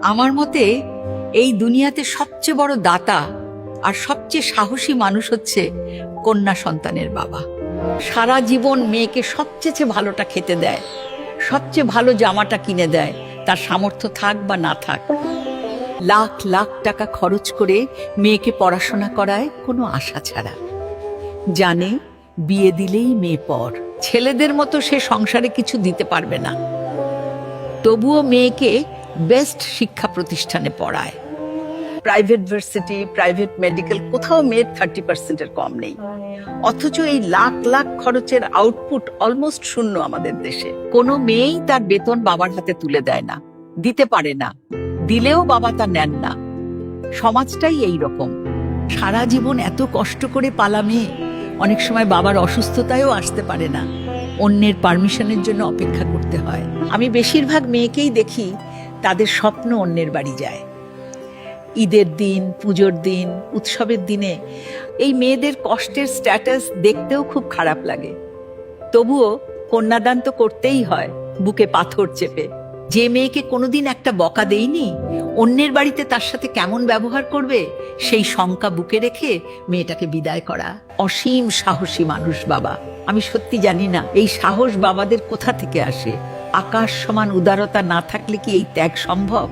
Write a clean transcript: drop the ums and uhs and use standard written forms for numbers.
আমার মতে এই দুনিয়াতে সবচেয়ে বড় দাতা আর সবচেয়ে সাহসী মানুষ হচ্ছে কন্যা সন্তানের বাবা। সারা জীবন মেয়েকে সবচেয়ে ভালোটা খেতে দেয়, সবচেয়ে ভালো জামাটা কিনে দেয়, তার সামর্থ্য থাক বা না থাক। লাখ লাখ টাকা খরচ করে মেয়েকে পড়াশোনা করায় কোনো আশা ছাড়া। জানে বিয়ে দিলেই মেয়ে পর, ছেলেদের মতো সে সংসারে কিছু দিতে পারবে না। তবুও মেয়েকে বেস্ট শিক্ষা প্রতিষ্ঠানে পড়ায়। প্রাইভেট ভার্সিটি, প্রাইভেট মেডিকেল, কোথাও মেয়ের 30% কম নেই। অথচ এই লাখ লাখ খরচের আউটপুট অলমোস্ট শূন্য আমাদের দেশে। কোনো মেয়েই তার বেতন বাবার হাতে তুলে দেয় না, দিতে পারে না, দিলেও বাবা তা নেন না। সমাজটাই এই রকম। সারা জীবন এত কষ্ট করে পালা মেয়ে অনেক সময় বাবার অসুস্থতায়ও আসতে পারে না, অন্যের পারমিশনের জন্য অপেক্ষা করতে হয়। আমি বেশিরভাগ মেয়েকেই দেখি তাদের স্বপ্ন অন্যের বাড়ি যায়। ঈদের দিন, পুজোর দিন, উৎসবের দিনে এই মেয়েদের কষ্টের স্ট্যাটাস দেখতেও খুব খারাপ লাগে। তবুও কন্যাদান তো করতেই হয়, বুকে পাথর চেপে। যে মেয়েকে কোনোদিন একটা বকা দেয়নি, অন্যের বাড়িতে তার সাথে কেমন ব্যবহার করবে সেই শঙ্কা বুকে রেখে মেয়েটাকে বিদায় করা অসীম সাহসী মানুষ বাবা। আমি সত্যি জানি না এই সাহস বাবাদের কোথা থেকে আসে। আকাশ সমান উদারতা না থাকলে কি এই ত্যাগ সম্ভব?